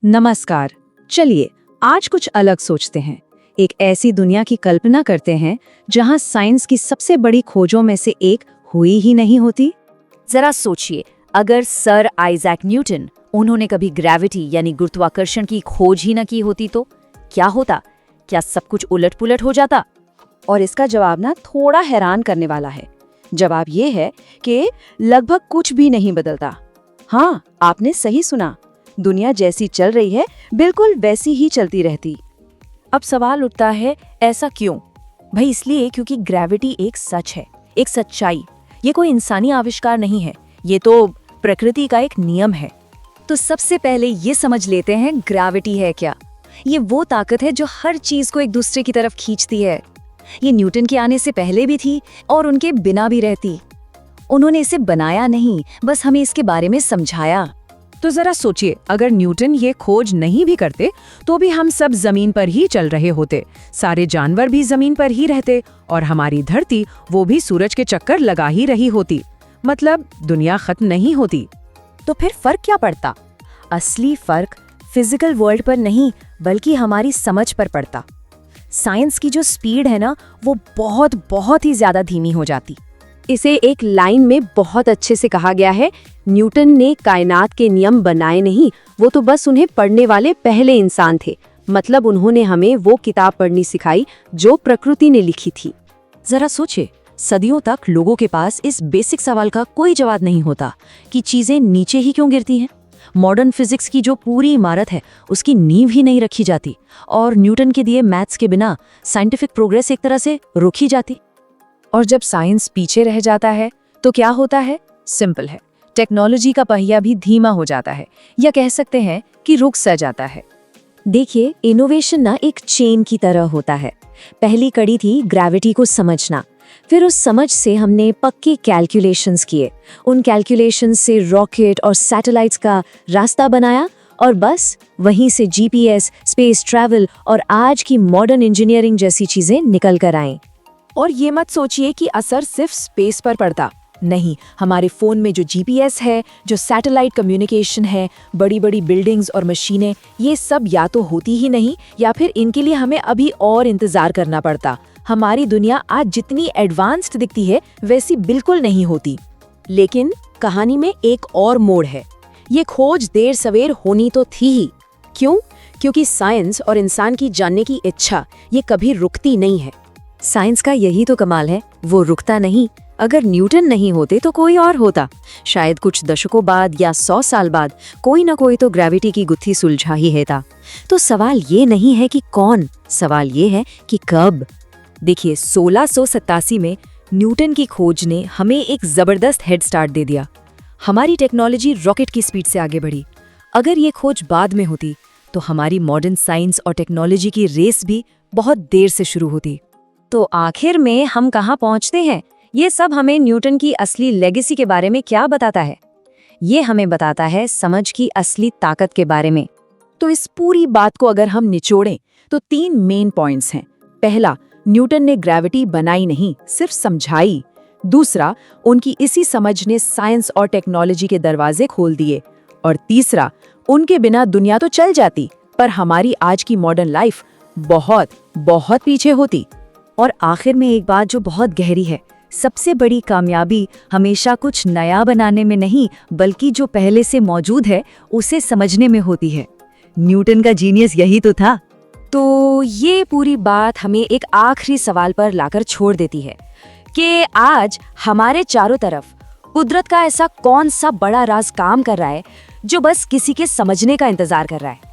नमस्कार। चलिए आज कुछ अलग सोचते हैं। एक ऐसी दुनिया की कल्पना करते हैं जहां साइंस की सबसे बड़ी खोजों में से एक हुई ही नहीं होती। जरा सोचिए, अगर सर आइजैक न्यूटन उन्होंने कभी ग्रेविटी यानी गुरुत्वाकर्षण की खोज ही न की होती तो क्या होता? क्या सब कुछ उलट-पुलट हो जाता? और इसका जवाब ना थोड़ा हैरान करने वाला है। जवाब ये है कि लगभग कुछ भी नहीं बदलता। हाँ, आपने सही सुना। दुनिया जैसी चल रही है बिल्कुल वैसी ही चलती रहती। अब सवाल उठता है, ऐसा क्यों? भाई इसलिए क्योंकि ग्रेविटी एक सच है, एक सच्चाई। ये कोई इंसानी आविष्कार नहीं है, ये तो प्रकृति का एक नियम है। तो सबसे पहले ये समझ लेते हैं ग्रेविटी है क्या। ये वो ताकत है जो हर चीज को एक दूसरे की तरफ खींचती है। ये न्यूटन के आने से पहले भी थी और उनके बिना भी रहती। उन्होंने इसे बनाया नहीं, बस हमें इसके बारे में समझाया। तो जरा सोचिए, अगर न्यूटन ये खोज नहीं भी करते तो भी हम सब जमीन पर ही चल रहे होते, सारे जानवर भी जमीन पर ही रहते और हमारी धरती वो भी सूरज के चक्कर लगा ही रही होती। मतलब दुनिया खत्म नहीं होती। तो फिर फर्क क्या पड़ता? असली फर्क फिजिकल वर्ल्ड पर नहीं बल्कि हमारी समझ पर पड़ता। साइंस की जो स्पीड है ना, वो बहुत बहुत ही ज्यादा धीमी हो जाती। इसे एक लाइन में बहुत अच्छे से कहा गया है, न्यूटन ने कायनात के नियम बनाए नहीं, वो तो बस उन्हें पढ़ने वाले पहले इंसान थे। मतलब उन्होंने हमें वो किताब पढ़नी सिखाई जो प्रकृति ने लिखी थी। जरा सोचे, सदियों तक लोगों के पास इस बेसिक सवाल का कोई जवाब नहीं होता कि चीजें नीचे ही क्यों गिरती हैं। मॉडर्न फिजिक्स की जो पूरी इमारत है उसकी नींव ही नहीं रखी जाती और न्यूटन के दिए मैथ्स के बिना साइंटिफिक प्रोग्रेस एक तरह से रुक ही जाती। और जब साइंस पीछे रह जाता है तो क्या होता है? सिंपल है, टेक्नोलॉजी का पहिया भी धीमा हो जाता है, या कह सकते हैं कि रुक सा जाता है। देखिए, इनोवेशन ना एक चेन की तरह होता है। पहली कड़ी थी ग्रेविटी को समझना, फिर उस समझ से हमने पक्के कैलकुलेशंस किए, उन कैलकुलेशंस से रॉकेट और सैटेलाइट्स का रास्ता बनाया और बस वहीं से जीपीएस, स्पेस ट्रैवल और आज की मॉडर्न इंजीनियरिंग जैसी चीजें निकल कर आईं। और ये मत सोचिए कि असर सिर्फ स्पेस पर पड़ता। नहीं, हमारे फोन में जो जीपीएस है, जो सैटेलाइट कम्युनिकेशन है, बड़ी बड़ी बिल्डिंग्स और मशीनें, ये सब या तो होती ही नहीं या फिर इनके लिए हमें अभी और इंतजार करना पड़ता। हमारी दुनिया आज जितनी एडवांस्ड दिखती है वैसी बिल्कुल नहीं होती। लेकिन कहानी में एक और मोड़ है। ये खोज देर सवेर होनी तो थी ही। क्यों? क्योंकि साइंस और इंसान की जानने की इच्छा ये कभी रुकती नहीं है। साइंस का यही तो कमाल है, वो रुकता नहीं। अगर न्यूटन नहीं होते तो कोई और होता। शायद कुछ दशकों बाद या 100 साल बाद कोई ना कोई तो ग्रेविटी की गुत्थी सुलझा ही है। तो सवाल ये नहीं है कि कौन, सवाल ये है कि कब। देखिए, 1687 में न्यूटन की खोज ने हमें एक जबरदस्त हेड स्टार्ट दे दिया। हमारी टेक्नोलॉजी रॉकेट की स्पीड से आगे बढ़ी। अगर ये खोज बाद में होती तो हमारी मॉडर्न साइंस और टेक्नोलॉजी की रेस भी बहुत देर से शुरू होती। तो आखिर में हम कहाँ पहुँचते हैं? ये सब हमें न्यूटन की असली लेगेसी के बारे में क्या बताता है? ये हमें बताता है समझ की असली ताकत के बारे में। तो इस पूरी बात को अगर हम निचोड़ें तो 3 मेन पॉइंट्स हैं। पहला, न्यूटन ने ग्रेविटी बनाई नहीं, सिर्फ समझाई। दूसरा, उनकी इसी समझ ने साइंस और टेक्नोलॉजी के दरवाजे खोल दिए। और तीसरा, उनके बिना दुनिया तो चल जाती पर हमारी आज की मॉडर्न लाइफ बहुत बहुत पीछे होती। और आखिर में एक बात जो बहुत गहरी है, सबसे बड़ी कामयाबी हमेशा कुछ नया बनाने में नहीं बल्कि जो पहले से मौजूद है उसे समझने में होती है। न्यूटन का जीनियस यही तो था। तो ये पूरी बात हमें एक आखिरी सवाल पर लाकर छोड़ देती है कि आज हमारे चारों तरफ कुदरत का ऐसा कौन सा बड़ा राज काम कर रहा है जो बस किसी के समझने का इंतजार कर रहा है।